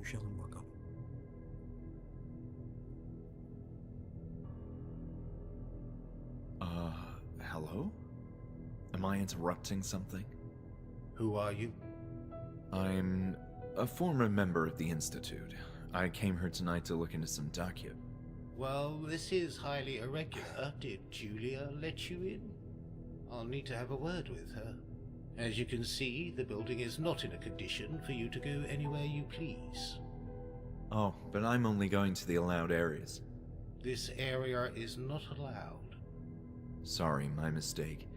konuşalım bakalım. Hello? Am I interrupting something? Who are you? I'm a former member of the Institute. I came here tonight to look into some documents. Well, this is highly irregular. Did Julia let you in? I'll need to have a word with her. As you can see, the building is not in a condition for you to go anywhere you please. Oh, but I'm only going to the allowed areas. This area is not allowed. Sorry, my mistake.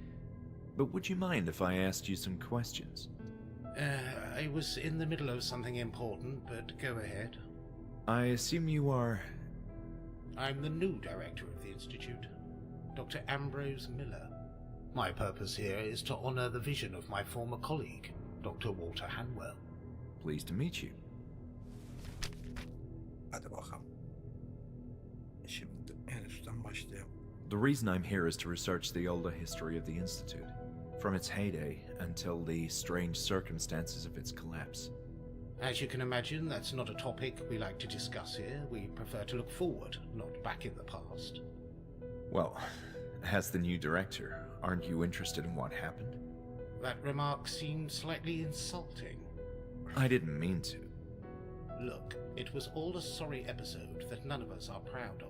But would you mind if I asked you some questions? I was in the middle of something important, but go ahead. I assume you are... I'm the new director of the Institute, Dr. Ambrose Miller. My purpose here is to honor the vision of my former colleague, Dr. Walter Hanwell. Pleased to meet you. Hadi bakalım. Şimdi en üstten başlayalım. The reason I'm here is to research the older history of the Institute, from its heyday until the strange circumstances of its collapse. As you can imagine, that's not a topic we like to discuss here. We prefer to look forward, not back in the past. Well, as the new director, aren't you interested in what happened? That remark seemed slightly insulting. I didn't mean to. Look, it was all a sorry episode that none of us are proud of.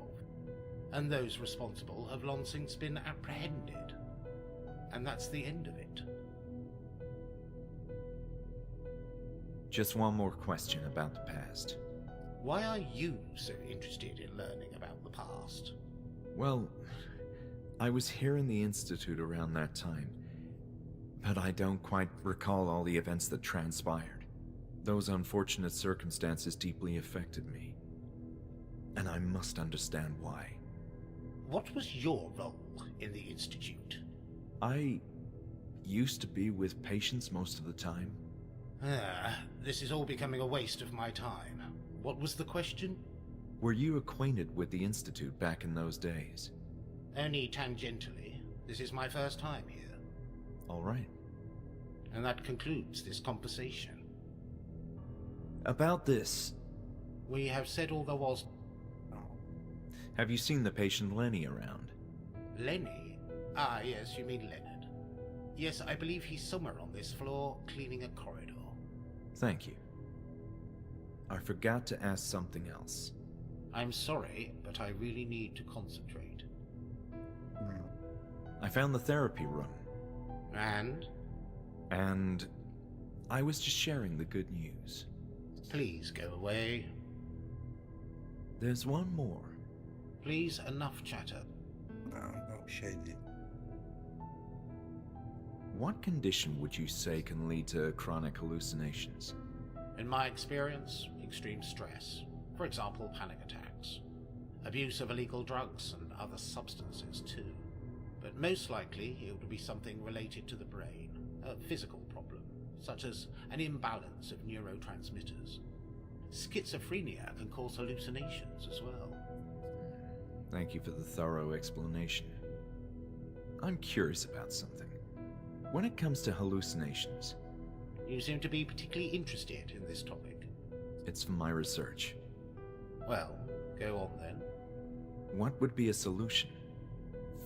And those responsible have long since been apprehended. And that's the end of it. Just one more question about the past. Why are you so interested in learning about the past? Well, I was here in the Institute around that time, but I don't quite recall all the events that transpired. Those unfortunate circumstances deeply affected me, and I must understand why. What was your role in the Institute? I used to be with patients most of the time. This is all becoming a waste of my time. What was the question? Were you acquainted with the Institute back in those days? Only tangentially. This is my first time here. All right. And that concludes this conversation. About this, We have said all there was. have you seen the patient Lenny around? Lenny? Ah, yes, you mean Leonard. Yes, I believe he's somewhere on this floor, cleaning a corridor. Thank you. I forgot to ask something else. I'm sorry, but I really need to concentrate. I found the therapy room, And? and I was just sharing the good news. Please go away. There's one more. Please, enough chatter. Bu şey değil. What condition would you say can lead to chronic hallucinations? In my experience, extreme stress. For example, panic attacks. Abuse of illegal drugs and other substances too. But most likely it would be something related to the brain, a physical problem, such as an imbalance of neurotransmitters. Schizophrenia can cause hallucinations as well. Thank you for the thorough explanation. I'm curious about something. When it comes to hallucinations, You seem to be particularly interested in this topic. it's from my research. Well, go on then. What would be a solution?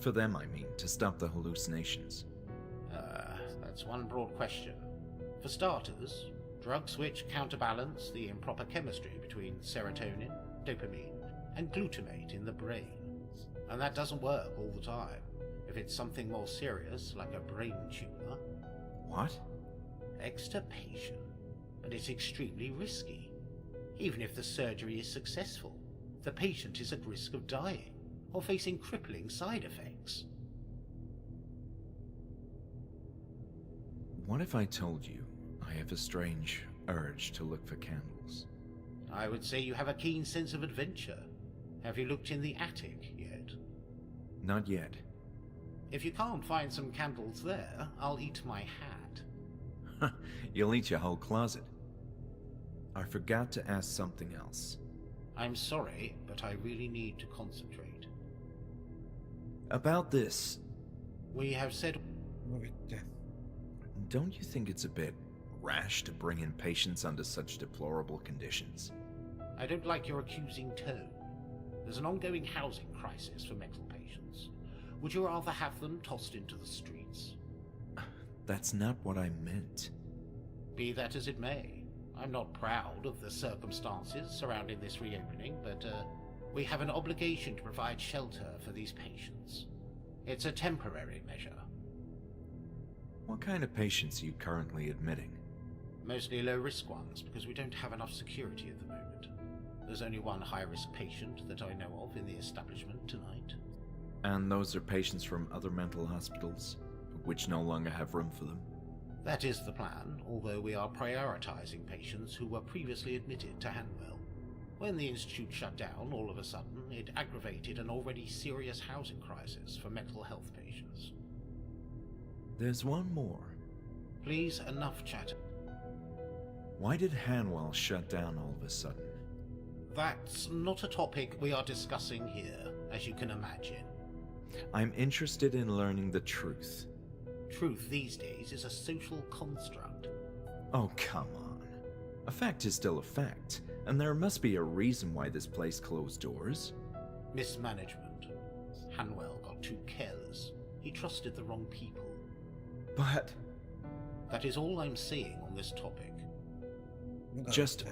For them, I mean, to stop the hallucinations. That's one broad question. For starters, drugs which counterbalance the improper chemistry between serotonin, dopamine, and glutamate in the brain. And that doesn't work all the time. If it's something more serious, like a brain tumor, What? extirpation. But it's extremely risky. Even if the surgery is successful, the patient is at risk of dying or facing crippling side effects. What if I told you I have a strange urge to look for candles? I would say you have a keen sense of adventure. Have you looked in the attic yet? Not yet. If you can't find some candles there, I'll eat my hat. You'll eat your whole closet. I forgot to ask something else. I'm sorry, but I really need to concentrate. About this, We have said Bu bitti. don't you think it's a bit rash to bring in patients under such deplorable conditions? I don't like your accusing tone. There's an ongoing housing crisis for mental patients. Would you rather have them tossed into the streets? That's not what I meant. Be that as it may, I'm not proud of the circumstances surrounding this reopening, but we have an obligation to provide shelter for these patients. It's a temporary measure. What kind of patients are you currently admitting? Mostly low-risk ones, because we don't have enough security at the moment. There's only one high-risk patient that I know of in the establishment tonight. And those are patients from other mental hospitals, which no longer have room for them? That is the plan, although we are prioritizing patients who were previously admitted to Hanwell. When the institute shut down, all of a sudden, it aggravated an already serious housing crisis for mental health patients. There's one more. Please, enough chatter. Why did Hanwell shut down all of a sudden? That's not a topic we are discussing here, as you can imagine. I'm interested in learning the truth. Truth these days is a social construct. Oh, come on. A fact is still a fact, and there must be a reason why this place closed doors. Mismanagement. Hanwell got too careless. He trusted the wrong people. But That is all I'm saying on this topic. just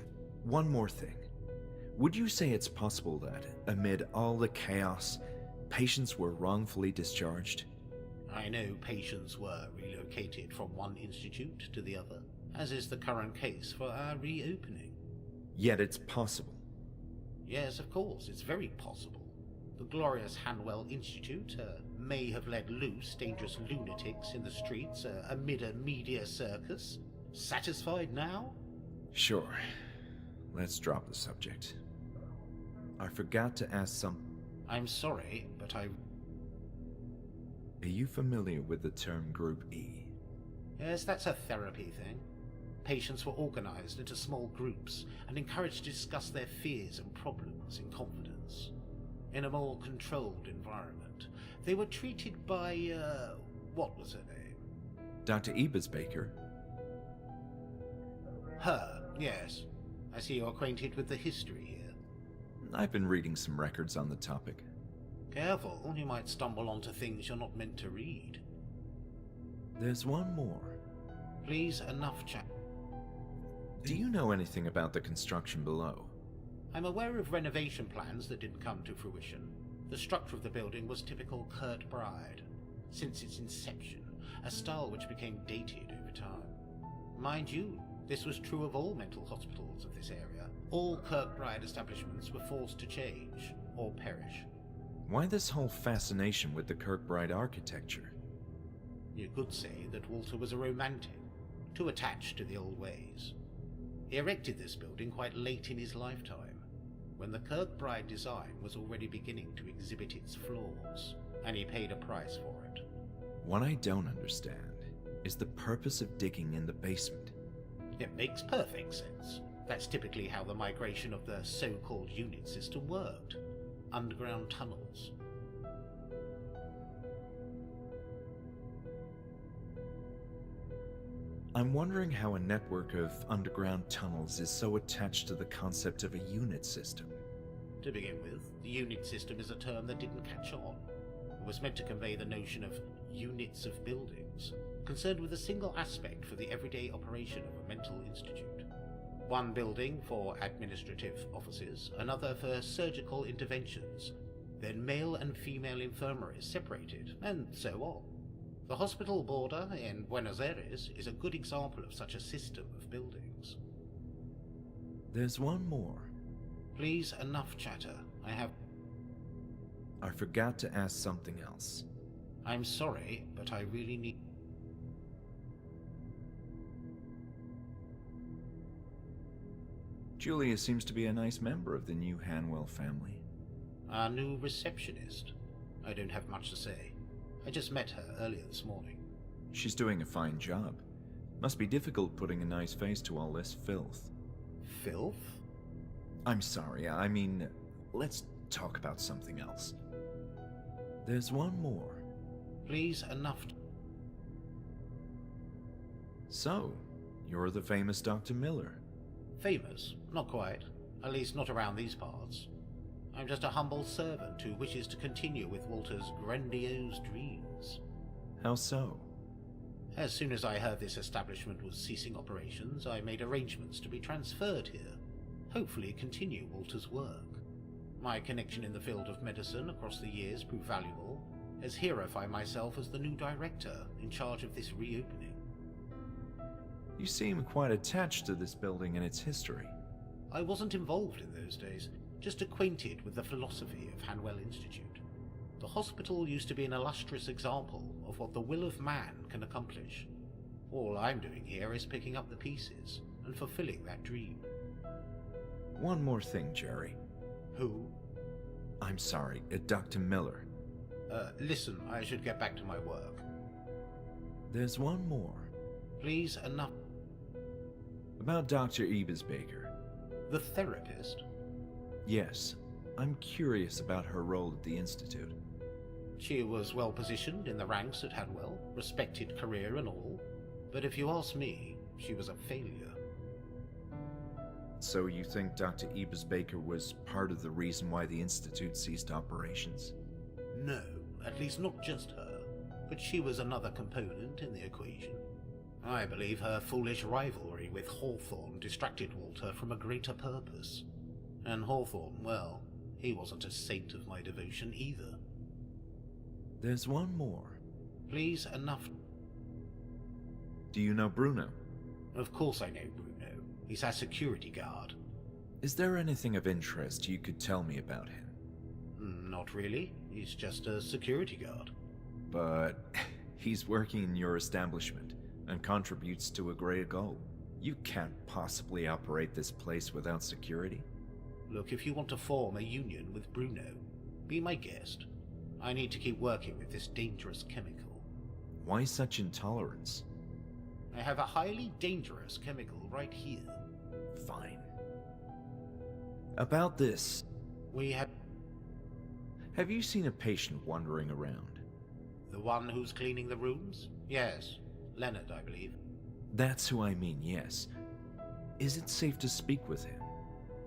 one more thing. Would you say it's possible that, amid all the chaos, patients were wrongfully discharged? I know patients were relocated from one institute to the other, as is the current case for our reopening. Yet it's possible. Yes, of course, it's very possible. The glorious Hanwell Institute may have let loose dangerous lunatics in the streets amid a media circus. Satisfied now? Sure. Let's drop the subject. I forgot to ask some... I'm sorry, but Are you familiar with the term Group E? Yes, that's a therapy thing. Patients were organized into small groups and encouraged to discuss their fears and problems in confidence. In a more controlled environment, they were treated by, what was her name? Dr. Ebesbaker? Her, yes. I see you're acquainted with the history here. I've been reading some records on the topic. Careful, you might stumble onto things you're not meant to read. There's one more. Please, enough chat. Do you know anything about the construction below? I'm aware of renovation plans that didn't come to fruition. The structure of the building was typical Kurt Bride, since its inception, a style which became dated over time. Mind you, this was true of all mental hospitals of this area. All Kirkbride establishments were forced to change, or perish. Why this whole fascination with the Kirkbride architecture? You could say that Walter was a romantic, too attached to the old ways. He erected this building quite late in his lifetime, when the Kirkbride design was already beginning to exhibit its flaws, and he paid a price for it. What I don't understand is the purpose of digging in the basement. It makes perfect sense. That's typically how the migration of the so-called unit system worked. Underground tunnels. I'm wondering how a network of underground tunnels is so attached to the concept of a unit system. To begin with, the unit system is a term that didn't catch on. It was meant to convey the notion of units of buildings, concerned with a single aspect for the everyday operation of a mental institute. One building for administrative offices, another for surgical interventions, then male and female infirmaries separated, and so on. The hospital border in Buenos Aires is a good example of such a system of buildings. There's one more. Please, enough chatter. I forgot to ask something else. I'm sorry, but I really need... Julia seems to be a nice member of the new Hanwell family. Our new receptionist. I don't have much to say. I just met her earlier this morning. She's doing a fine job. Must be difficult putting a nice face to all this filth. Filth? I'm sorry, I mean, let's talk about something else. There's one more. Please, enough... So, You're the famous Dr. Miller. Famous? Not quite. At least not around these parts. I'm just a humble servant who wishes to continue with Walter's grandiose dreams. How so? As soon as I heard this establishment was ceasing operations, I made arrangements to be transferred here, hopefully continue Walter's work. My connection in the field of medicine across the years proved valuable, as here I find myself as the new director in charge of this reopening. You seem quite attached to this building and its history. I wasn't involved in those days, just acquainted with the philosophy of Hanwell Institute. The hospital used to be an illustrious example of what the will of man can accomplish. All I'm doing here is picking up the pieces and fulfilling that dream. One more thing, Jerry. Who? I'm sorry, Dr. Miller. Listen, I should get back to my work. There's one more. Please, enough. About Dr. Ebesbaker. The therapist? Yes, I'm curious about her role at the Institute. She was well positioned in the ranks at Hanwell, respected career and all, but if you ask me, she was a failure. So you think Dr. Ebesbaker was part of the reason why the Institute ceased operations? No, at least not just her, but she was another component in the equation. I believe her foolish rivalry with Hawthorne distracted Walter from a greater purpose. And Hawthorne, well, he wasn't a saint of my devotion either. There's one more. Please, enough. Do you know Bruno? Of course I know Bruno. He's our security guard. Is there anything of interest you could tell me about him? Not really. He's just a security guard. But he's working in your establishment and contributes to a greater goal. You can't possibly operate this place without security. Look, if you want to form a union with Bruno, be my guest. I need to keep working with this dangerous chemical. Why such intolerance? I have a highly dangerous chemical right here. Fine. About this, We have have you seen a patient wandering around? the one who's cleaning the rooms? Yes, Leonard, I believe. That's who I mean, yes. Is it safe to speak with him?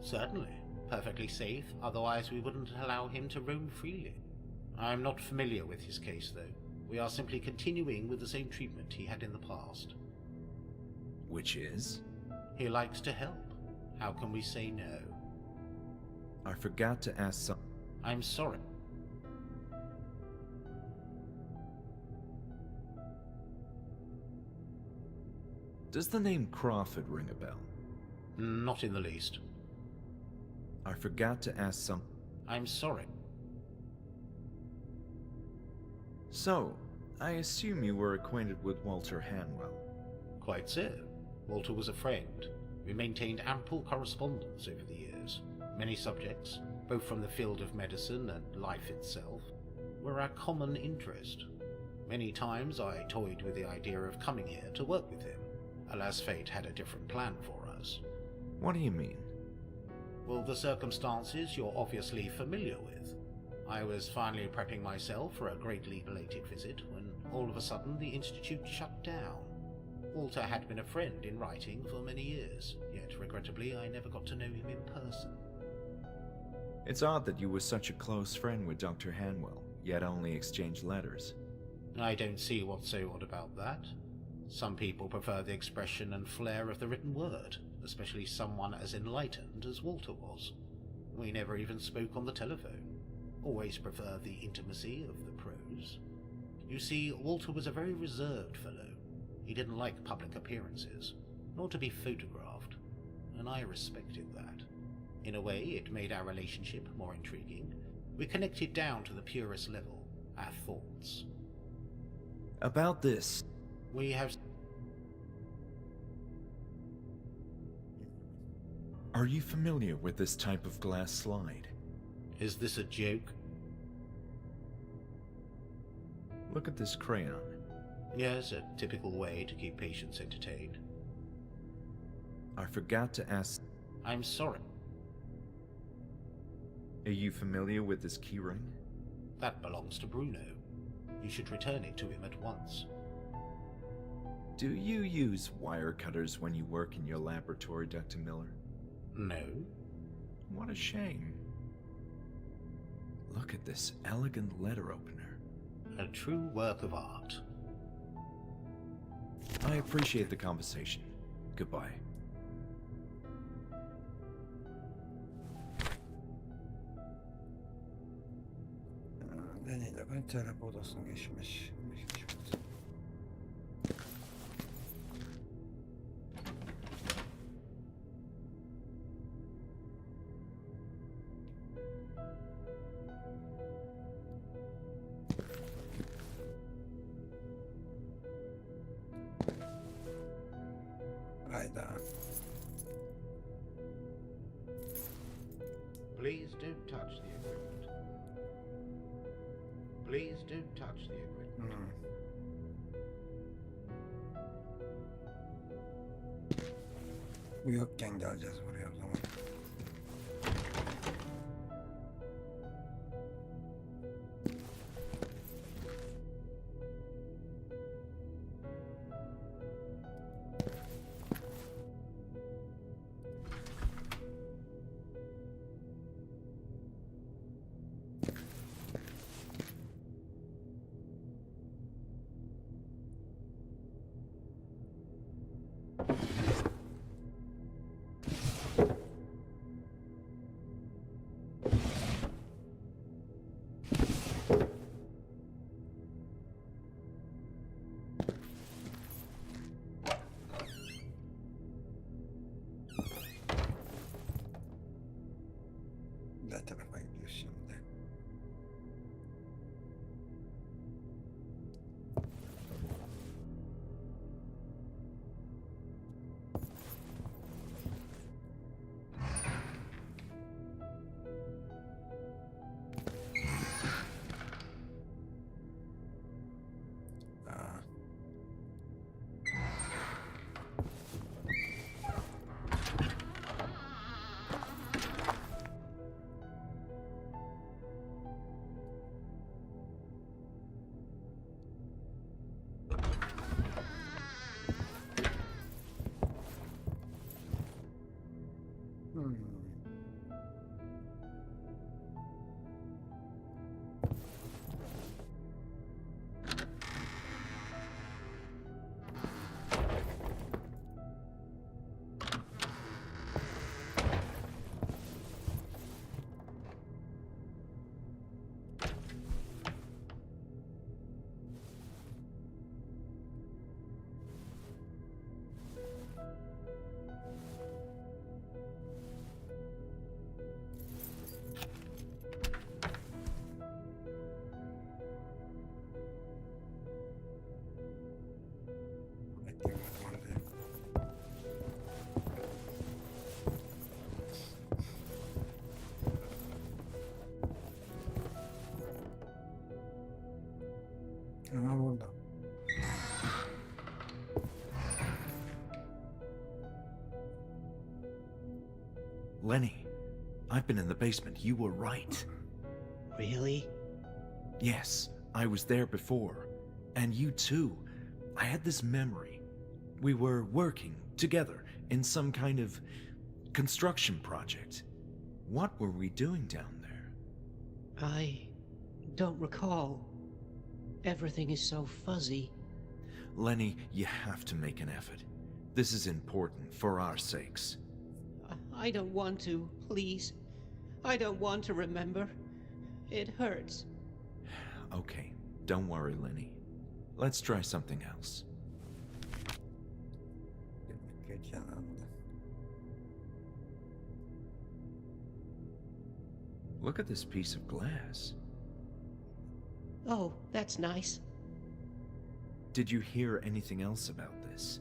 Certainly. Perfectly safe, otherwise we wouldn't allow him to roam freely. I'm not familiar with his case, though. We are simply continuing with the same treatment he had in the past. Which is? He likes to help. How can we say no? I forgot to ask some... I'm sorry. Does the name Crawford ring a bell? Not in the least. I forgot to ask some... I'm sorry. So, I assume you were acquainted with Walter Hanwell. Quite so. Walter was a friend. We maintained ample correspondence over the years. Many subjects, both from the field of medicine and life itself, were our common interest. Many times I toyed with the idea of coming here to work with him. Alas, fate had a different plan for us. What do you mean? Well, the circumstances you're obviously familiar with. I was finally prepping myself for a greatly belated visit when all of a sudden the Institute shut down. Walter had been a friend in writing for many years, yet regrettably I never got to know him in person. It's odd that you were such a close friend with Dr. Hanwell, yet only exchanged letters. I don't see what's so odd about that. Some people prefer the expression and flair of the written word, especially someone as enlightened as Walter was. We never even spoke on the telephone. Always preferred the intimacy of the prose. You see, Walter was a very reserved fellow. He didn't like public appearances, nor to be photographed, and I respected that. In a way, it made our relationship more intriguing. We connected down to the purest level, our thoughts. About this, We have... are you familiar with this type of glass slide? Is this a joke? Look at this crayon. Yes, a typical way to keep patients entertained. I forgot to ask, I'm sorry. are you familiar with this keyring? That belongs to Bruno. You should return it to him at once. Do you use wire cutters when you work in your laboratory, Dr. Miller? No. What a shame. Look at this elegant letter opener. A true work of art. I appreciate the conversation. Goodbye. Deniyle ben terapi odasına geçmiş. Hayda. Please don't touch the equipment. Please don't touch the equipment. Bu yokken geleceğiz buraya o zaman. Ne tarafa gidiyoruz şimdi? Aa. Hmm. Beklemedim orada. Ama burada. Lenny, I've been in the basement. You were right. Really? Yes, I was there before. And you too. I had this memory. We were working together in some kind of construction project. What were we doing down there? I don't recall. Everything is so fuzzy. Lenny, you have to make an effort. This is important for our sakes. I don't want to, please. I don't want to remember. It hurts. Okay, don't worry, Lenny. Let's try something else. Geçen anda. Look at this piece of glass. Oh, that's nice. Did you hear anything else about this?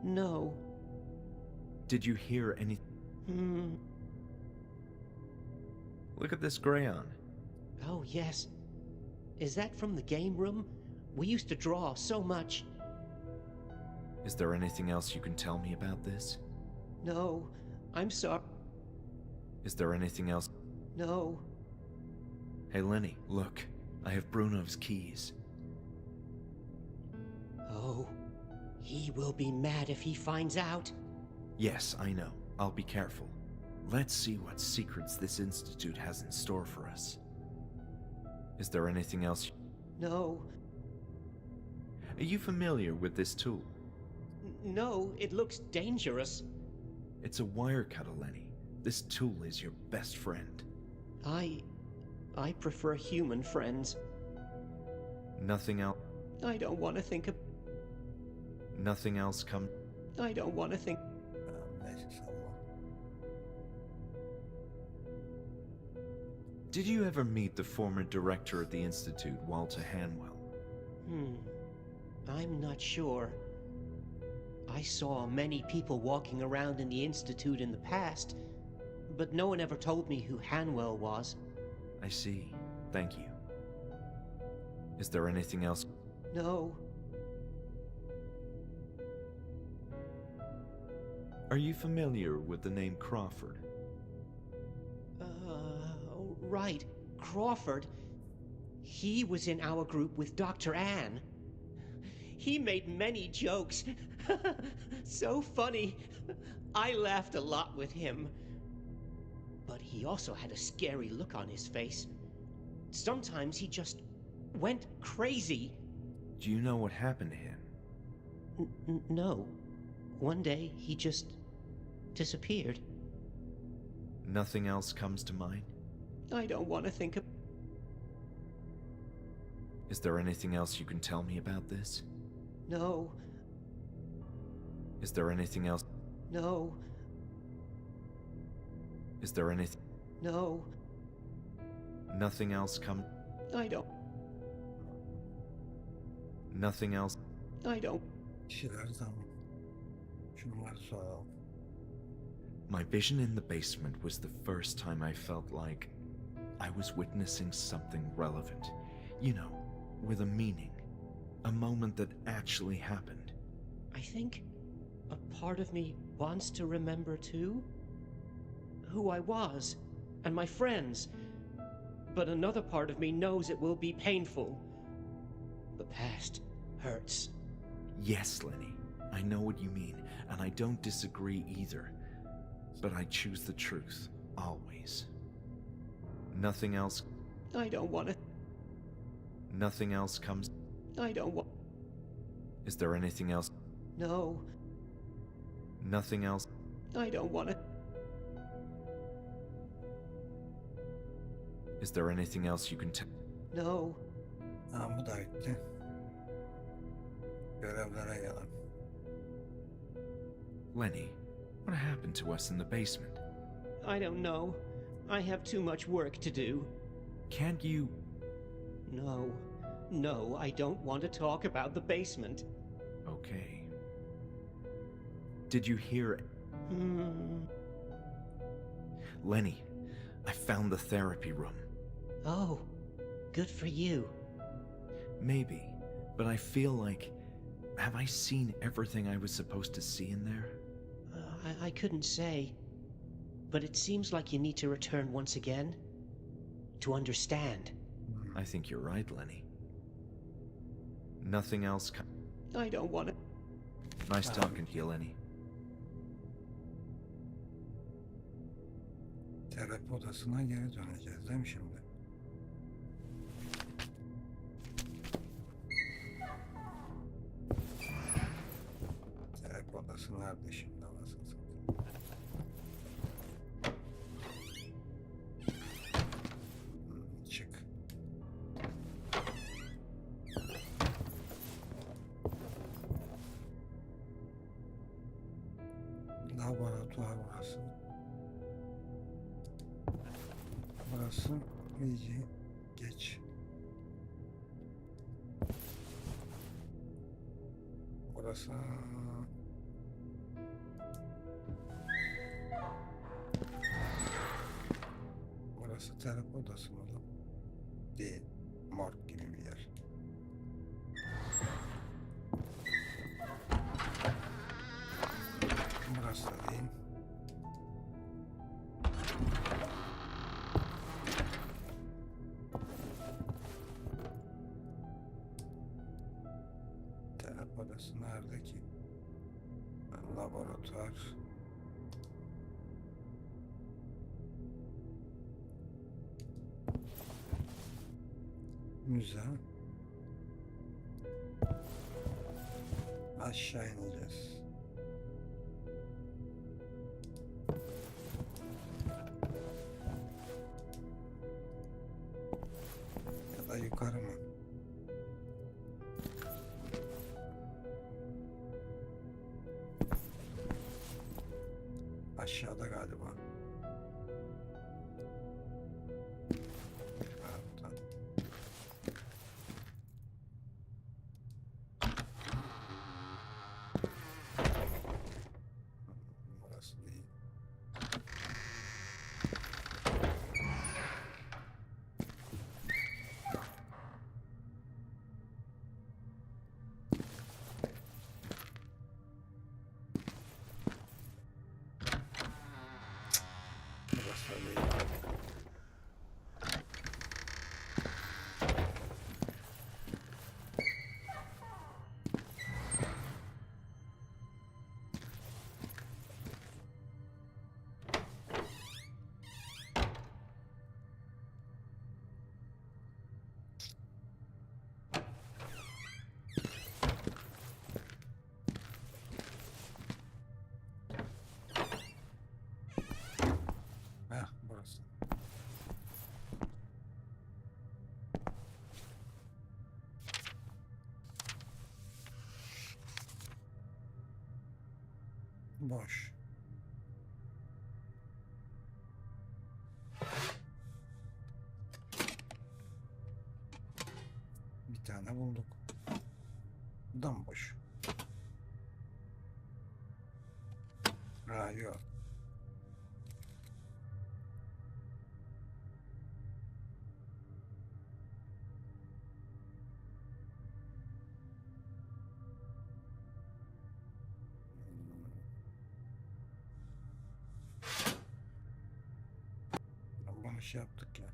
No. Did you hear any... Look at this crayon. Oh, yes. Is that from the game room? We used to draw so much. Is there anything else you can tell me about this? No, I'm sorry. Is there anything else? No. Hey, Lenny, look. I have Bruno's keys. Oh, he will be mad if he finds out. Yes, I know. I'll be careful. Let's see what secrets this institute has in store for us. Is there anything else? No, Are you familiar with this tool? no, it looks dangerous. It's a wire cutter, Lenny. This tool is your best friend. I prefer human friends. Nothing else. I don't want to think of... Nothing else come. I don't want to think... Neyse salla. Did you ever meet the former director of the institute, Walter Hanwell? I'm not sure. I saw many people walking around in the Institute in the past, but no one ever told me who Hanwell was. I see. Thank you. Is there anything else? No, Are you familiar with the name Crawford? right, Crawford. He was in our group with Dr. Ann. He made many jokes. So funny. I laughed a lot with him. But he also had a scary look on his face. Sometimes he just went crazy. Do you know what happened to him? No. One day he just disappeared. Nothing else comes to mind? I don't want to think of... Is there anything else you can tell me about this? No, Is there anything else? no, Is there anything? no. Nothing else come? I don't... Nothing else? I don't... Kişiler zaman. Şunları soralım. My vision in the basement was the first time I felt like I was witnessing something relevant. You know, with a meaning. A moment that actually happened. I think a part of me wants to remember too. Who I was, and my friends. But another part of me knows it will be painful. The past hurts. Yes, Lenny. I know what you mean, and I don't disagree either. But I choose the truth, always. Nothing else... I don't want to... Nothing else comes... I don't want... Is there anything else? No, Nothing else? I don't want to... Is there anything else you can tell? No, Tamam bu da bitti. Görevlere gelelim. Lenny, what happened to us in the basement? I don't know. I have too much work to do. Can't you... No, no, I don't want to talk about the basement. Okay. Did you hear... Lenny, I found the therapy room. Oh, good for you. Maybe, but I feel like... Have I seen everything I was supposed to see in there? I couldn't say. But it seems like you need to return once again. To understand. I think you're right, Lenny. Nothing else... I don't want to... Nice talking to you, Lenny. Terapi odasına geri döneceğiz değil mi şimdi? Terapi odası nerede şimdi anasını satayım? Çık. Laboratuvar burası. Burası iyice geç. Burası... Burası terapi odası mı lan? Değil. Morg gibi bir yer. Burası da değil. Terapi Laboratuvar. Müze. Aşağı ineceğiz. Ya da yukarı mı? Aşağıda galiba. Evet. Burası değil. Burası da değil. Heh, burası. Boş. Bir tane bulduk. Bu da mı boş? Ha, yok. Bunu şey yaptık ya.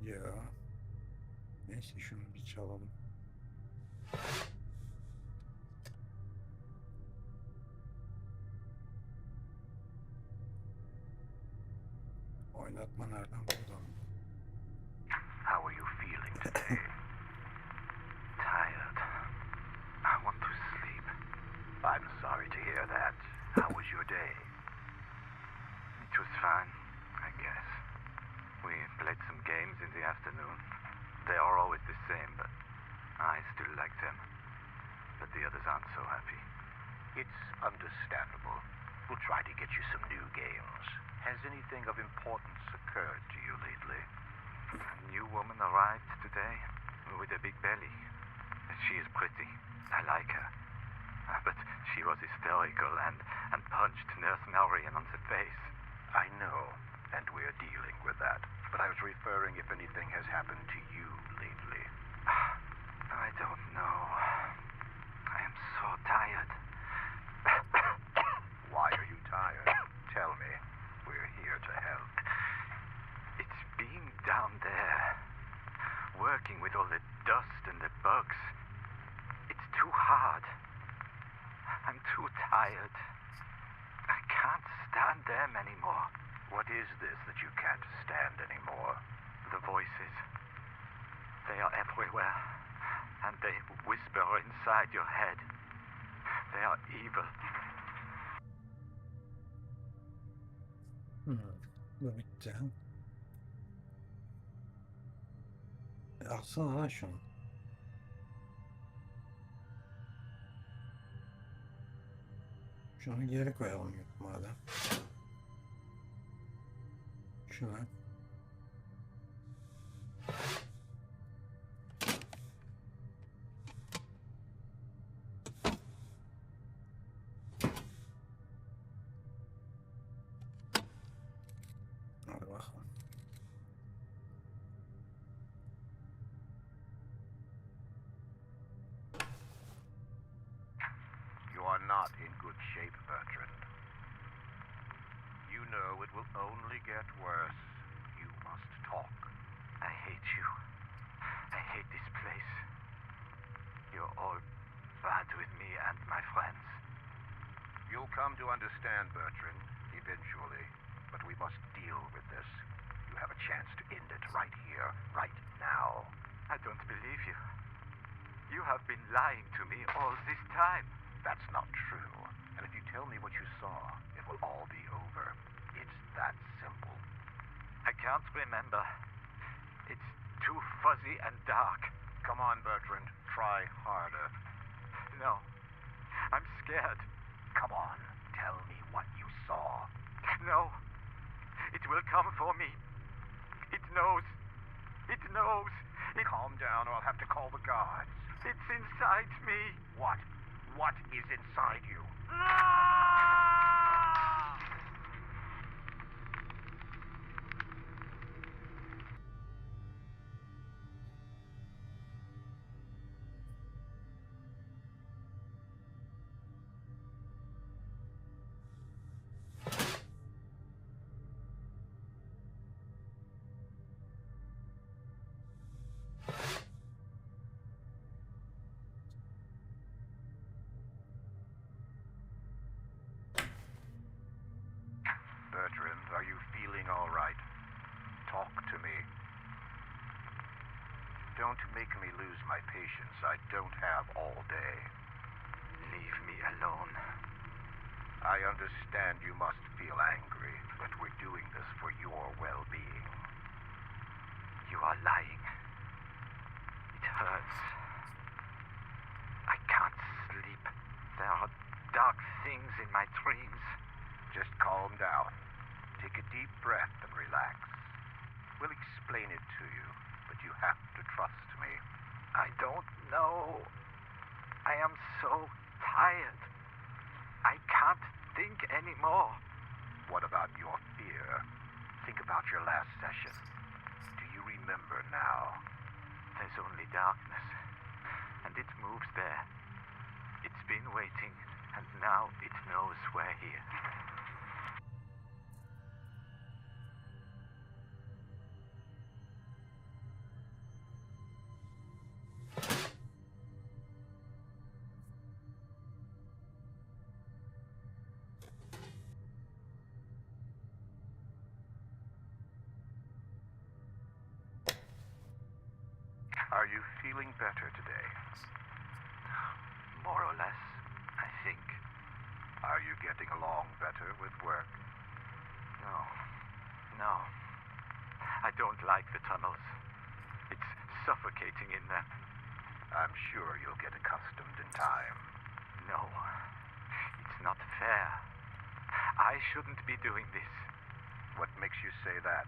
Ya. Neyse şunu bir çalalım. Oynatma nereden buradan? How are you feeling today? Tired. I want to sleep. I'm sorry to hear that. How was your day? It was fine, I guess. We played some games in the afternoon. They are always the same, but I still like them. But the others aren't so happy. It's understandable. We'll try to get you some new games. Has anything of importance occurred to you lately? A new woman arrived today with a big belly. She is pretty. I like her. But she was hysterical and punched Nurse Marion on the face. I know, and we're dealing with that. But I was referring if anything has happened to you lately. I don't know. I am so tired. Why are you tired? Tell me. We're here to help. It's being down there, working with all the dust and the bugs. It's too hard. I'm too tired. I can't stand them anymore. What is this that you can't stand anymore? The voices. They are everywhere, and they whisper inside your head. They are evil. Bu bitti. Alsana lan şunu. Şunu geri koyalım madem. Şuna. Hadi bakalım. You are not in good shape, Bertrand. You know it will only get worse. You must talk. I hate you. I hate this place. You're all bad with me and my friends. You'll come to understand, Bertrand, eventually. But we must deal with this. You have a chance to end it right here, right now. I don't believe you. You have been lying to me all this time. That's not true. And if you tell me what you saw, it will all be over. It's that simple. I can't remember. It's too fuzzy and dark. Come on, Bertrand. Try harder. No. I'm scared. Come on. Tell me what you saw. No. It will come for me. It knows. It knows. Calm down or I'll have to call the guards. It's inside me. What? What is inside you? Bertrand, are you feeling all right? Talk to me. Don't make me lose my patience. I don't have all day. Leave me alone. I understand you must feel angry, but we're doing this for your well-being. You are lying. It hurts. I can't sleep. There are dark things in my dreams. Just calm down. Take a deep breath and relax. We'll explain it to you, but you have to trust me. I don't know. I am so tired. I can't think anymore. What about your fear? Think about your last session. Do you remember now? There's only darkness, and it moves there. It's been waiting, and now it knows we're here. Are you feeling better today? More or less, I think. Are you getting along better with work? No. I don't like the tunnels. It's suffocating in them. I'm sure you'll get accustomed in time. No, it's not fair. I shouldn't be doing this. What makes you say that?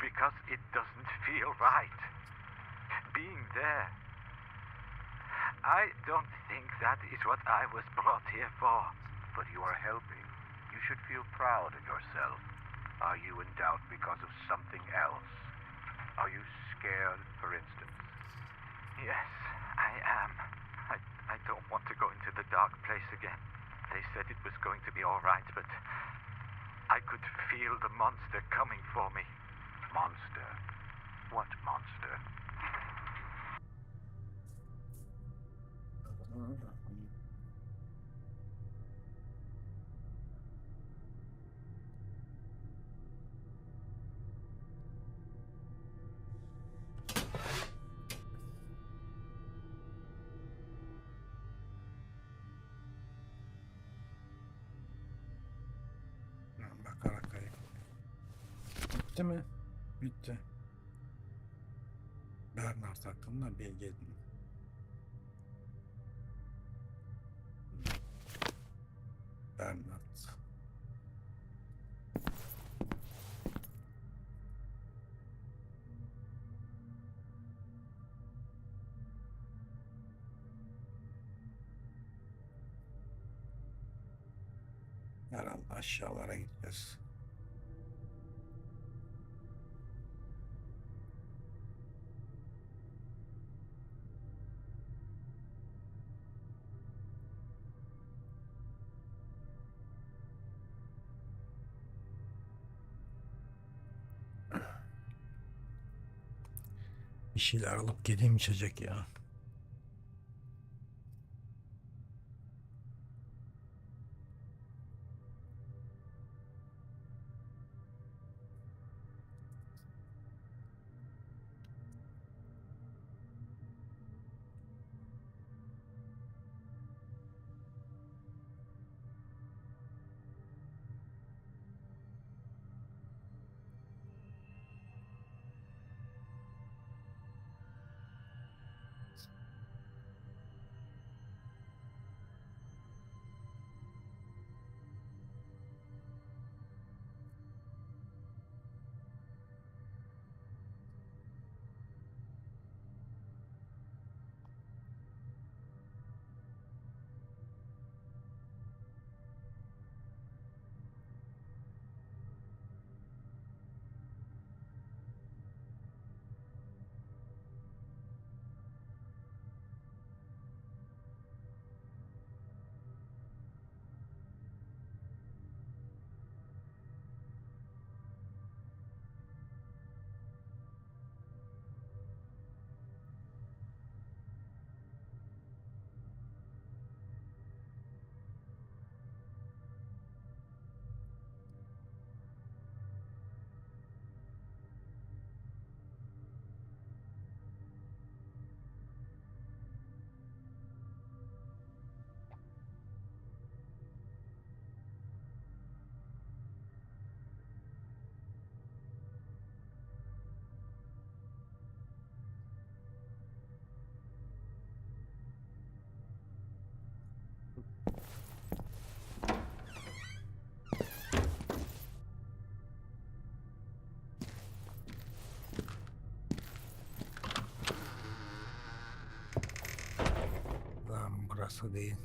Because it doesn't feel right. Being there. I don't think that is what I was brought here for. But you are helping. You should feel proud of yourself. Are you in doubt because of something else? Are you scared, for instance? Yes, I am. I don't want to go into the dark place again. They said it was going to be all right, but I could feel the monster coming for me. Monster? What monster? Bakarak kayıp. Bitti mi? Bitti. Bernard hakkında bilgi edin. Bernard. Herhalde aşağılara gideceğiz. Bir şeyler alıp geleyim içecek ya. Burası değil.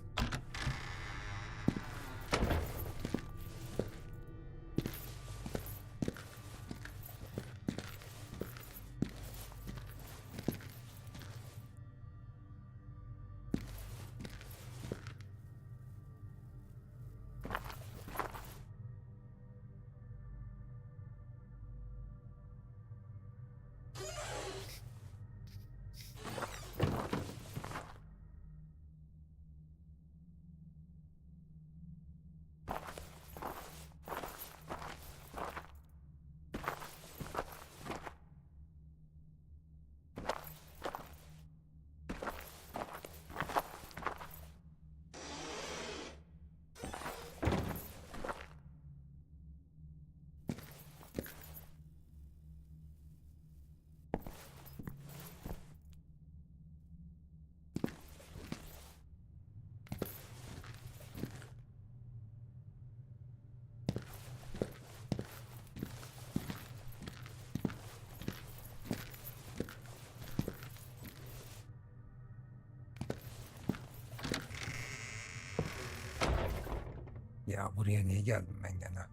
Ya buraya niye geldim ben gene?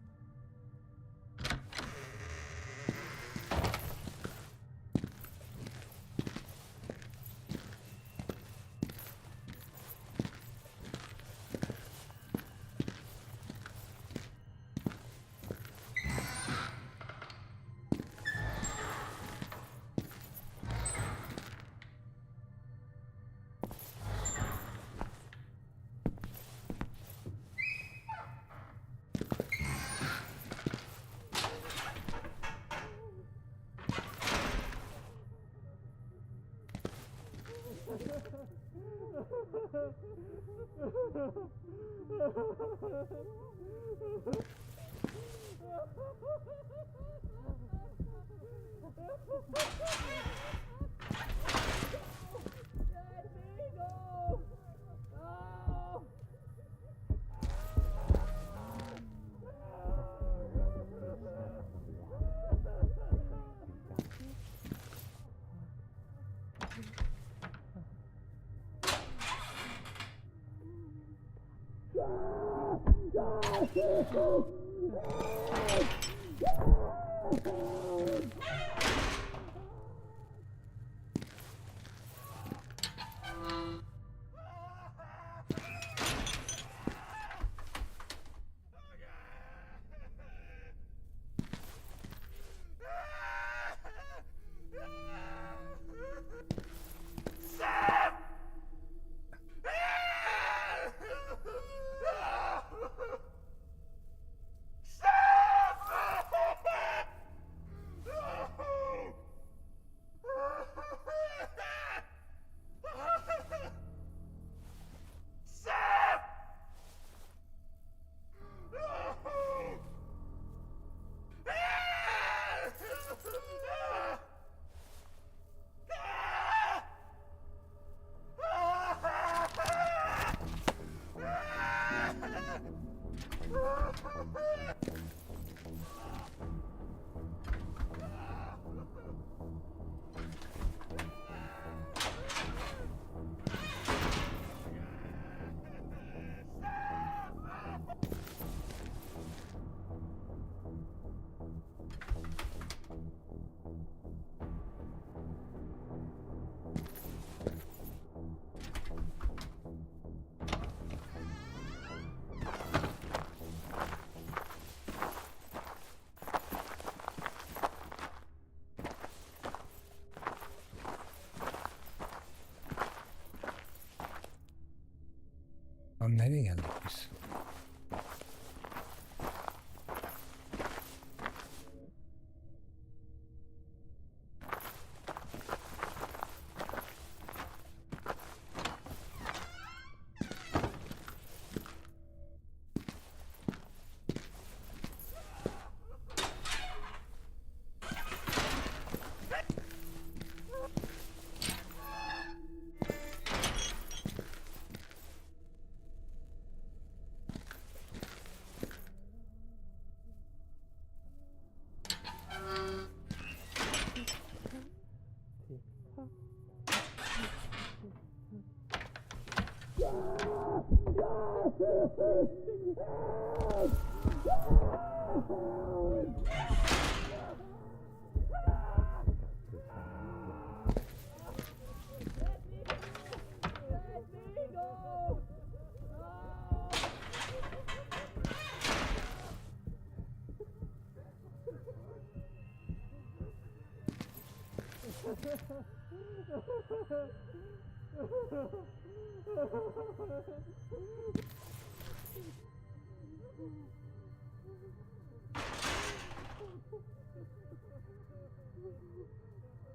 Lan nereye geldik biz?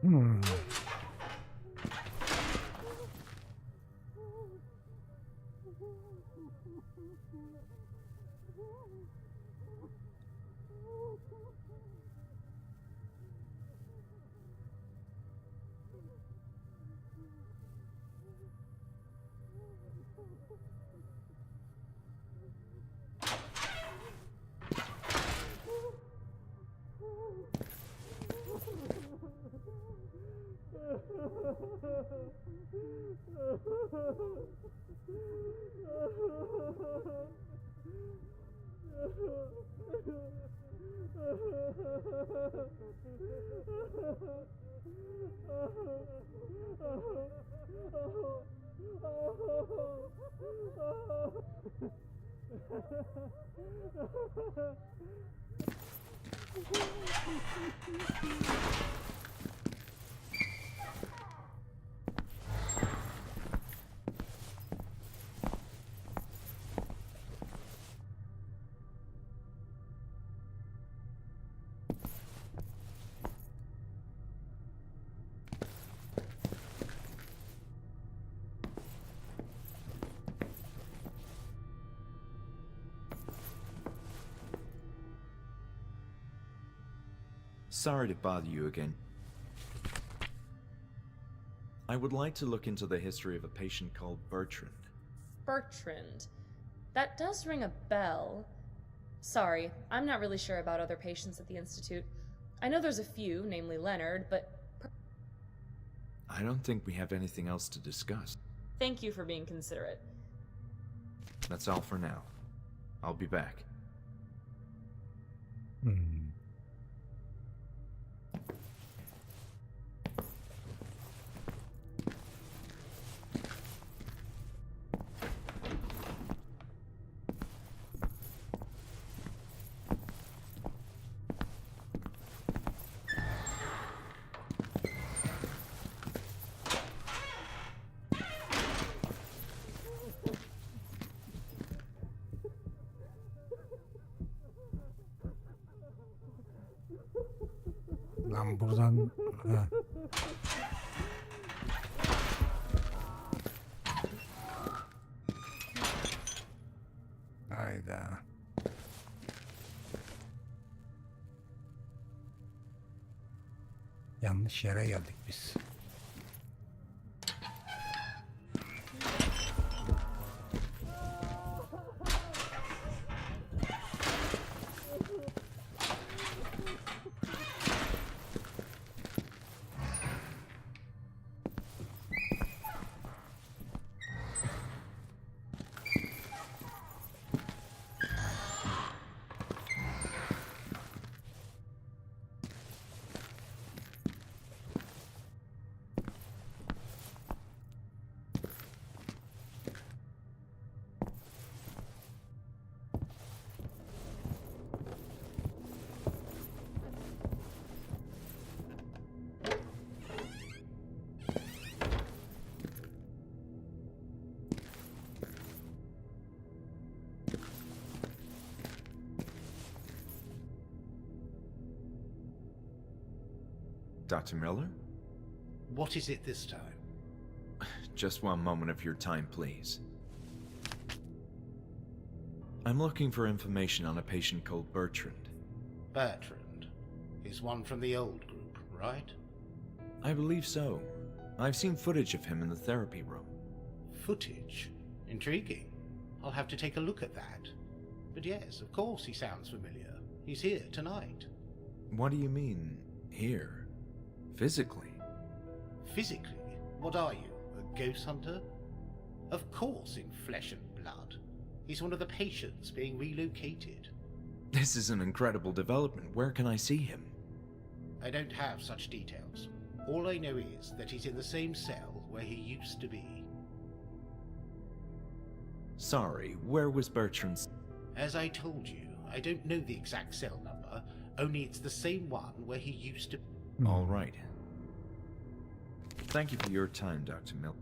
Hmm. Sorry to bother you again. I would like to look into the history of a patient called Bertrand. Bertrand. That does ring a bell. Sorry, I'm not really sure about other patients at the Institute. I know there's a few, namely Leonard, but... I don't think we have anything else to discuss. Thank you for being considerate. That's all for now. I'll be back. Hmm. Lan buradan ha. Hayda. Yanlış yere geldik biz. Dr. Miller? What is it this time? Just one moment of your time, please. I'm looking for information on a patient called Bertrand. Bertrand is one from the old group, right? I believe so. I've seen footage of him in the therapy room. Footage? Intriguing. I'll have to take a look at that. But yes, of course he sounds familiar. He's here tonight. What do you mean, here? Physically? Physically? What are you, a ghost hunter? Of course in flesh and blood. He's one of the patients being relocated. This is an incredible development. Where can I see him? I don't have such details. All I know is that he's in the same cell where he used to be. Sorry, where was Bertrand's? As I told you, I don't know the exact cell number, only it's the same one where he used to... All right. Thank you for your time, Dr. Mill.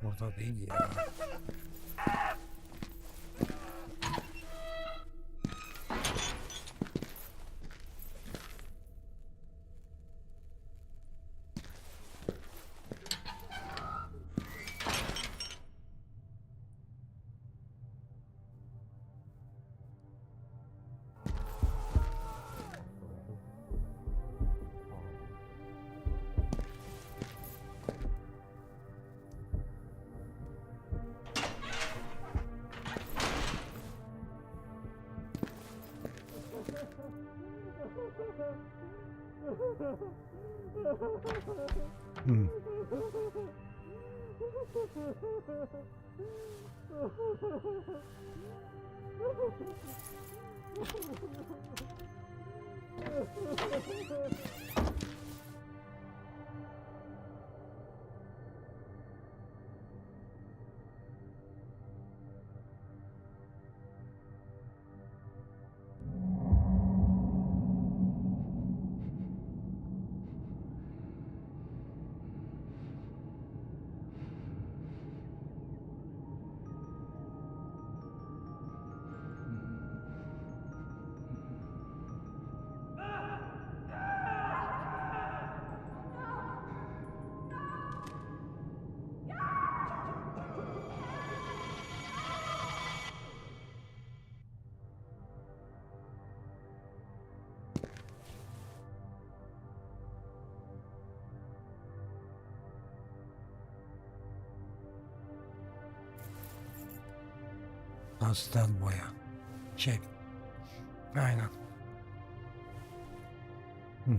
Burada değil ya. Hmm. Pastel boya. Çek. Aynen. Hı.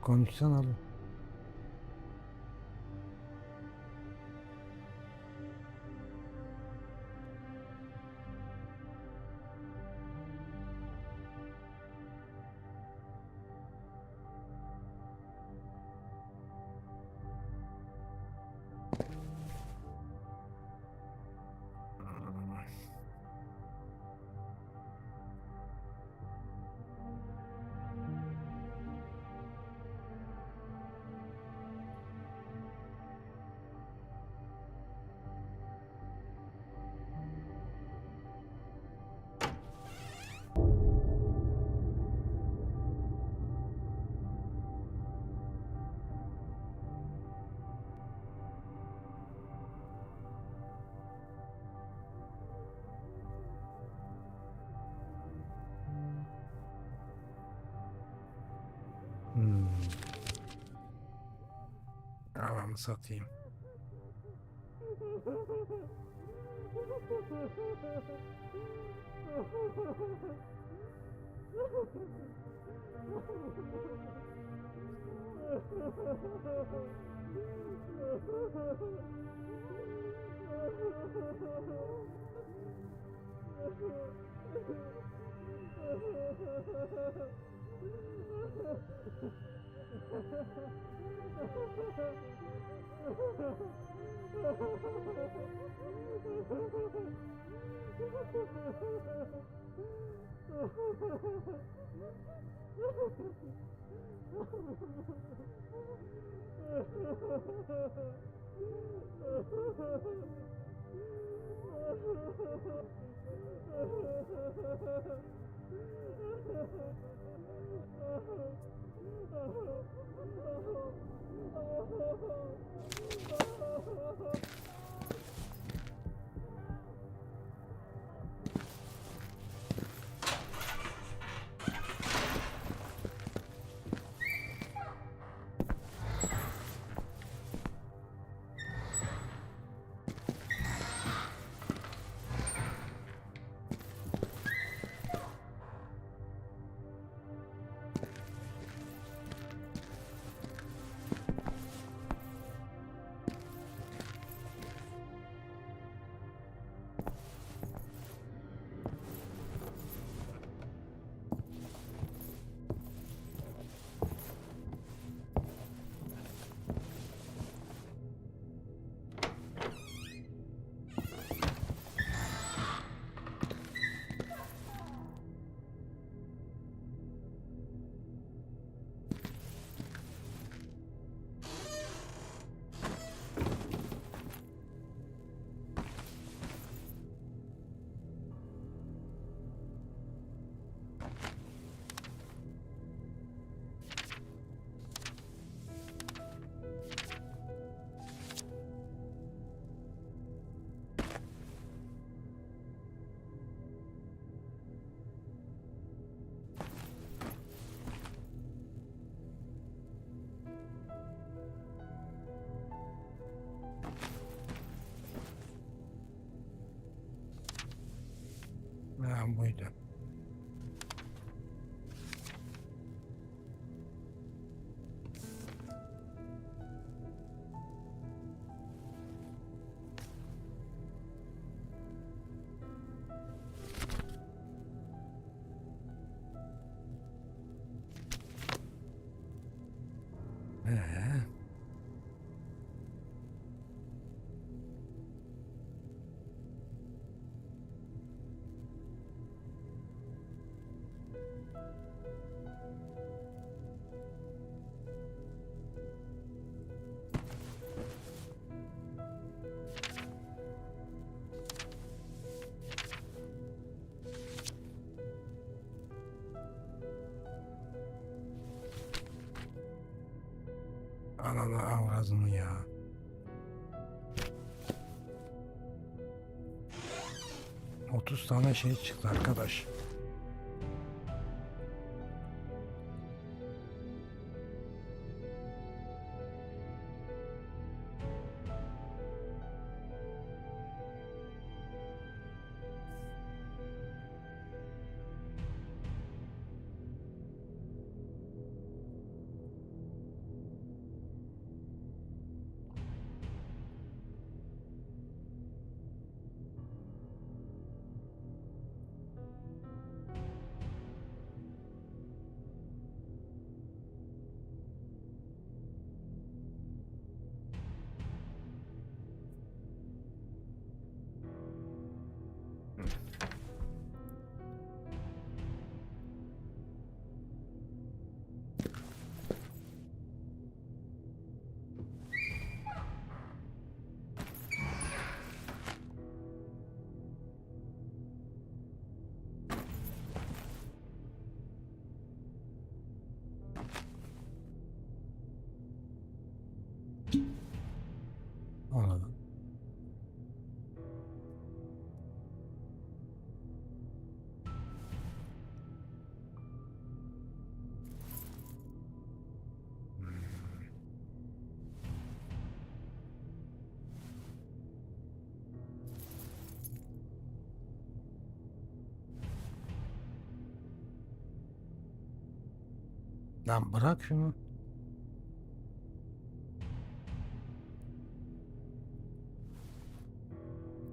Konuşsana oğlum. Ananı satayım. Ha, buydu. Ananı avradını ya. Otuz tane şey çıktı arkadaş. Anladım. Lan bırak şunu.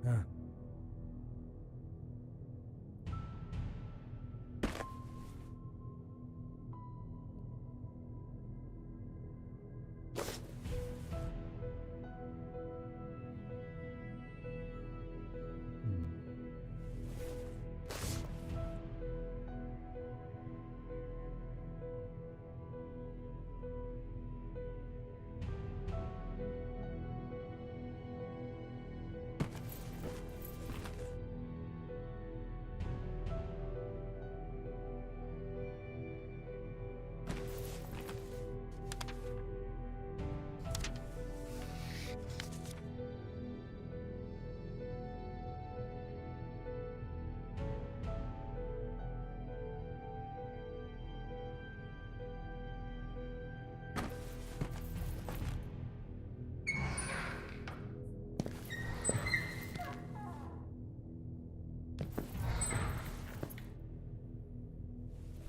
Ha.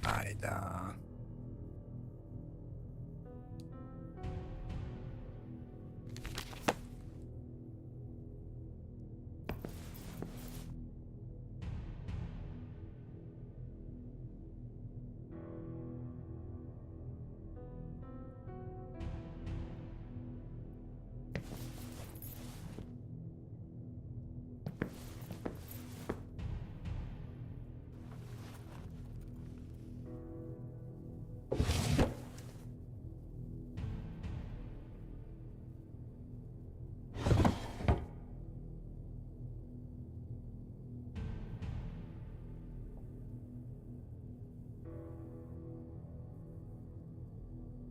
Hayda.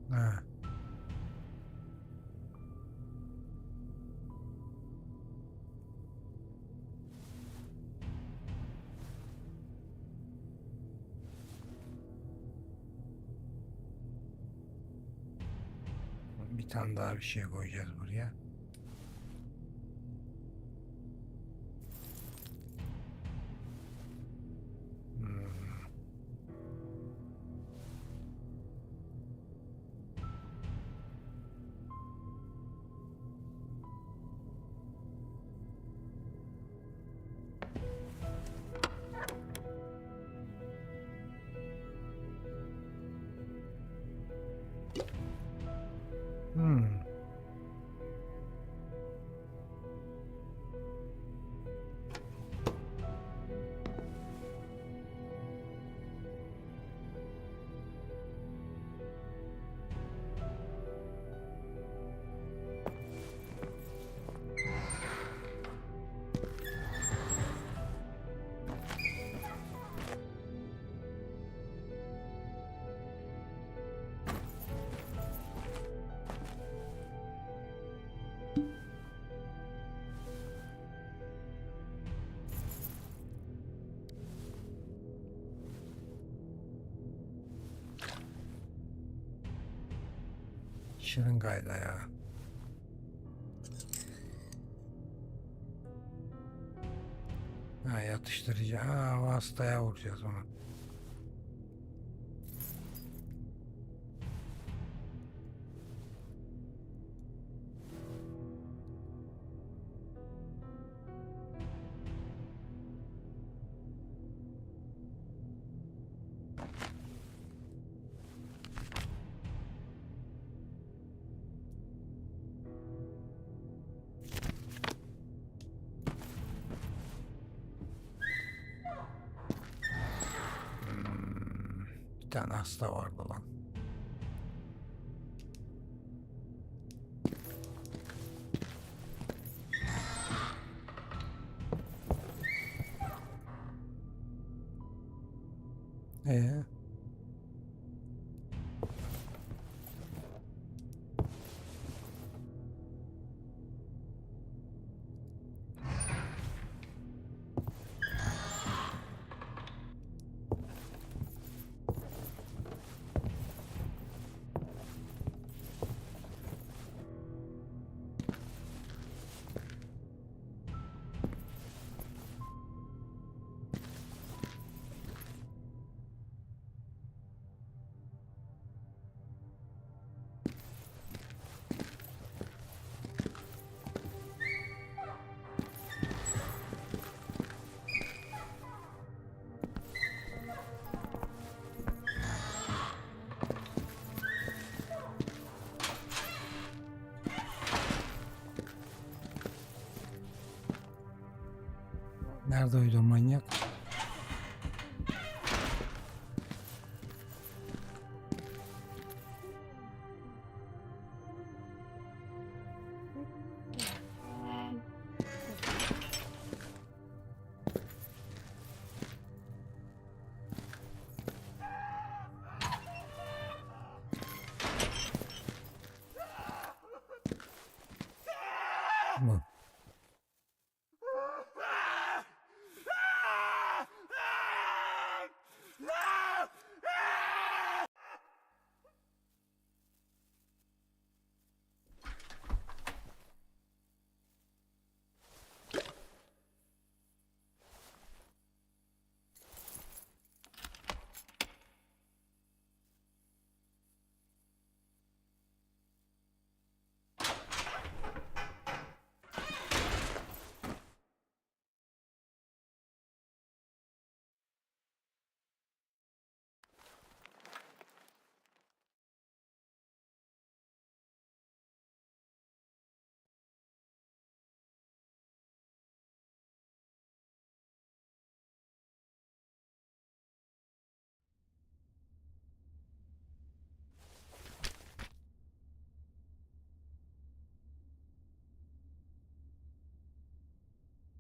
Ha. Bir tane daha bir şey koyacağız buraya. Şırıngayla ya. Ha, yatıştırıcı. Ha, o hastaya vuracağız onu. Bir tane hasta vardı lan. Ee? Nerede öyle manyak? Mı?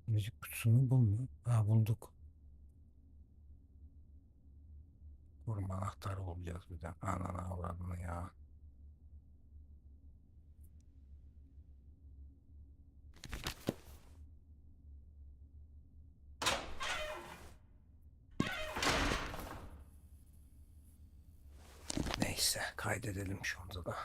Müzik kutusunu bulmuyor. Ha, bulduk. Koruma anahtarı bulacağız bir de. Anana avradını ya. Neyse, kaydedelim şu anda da.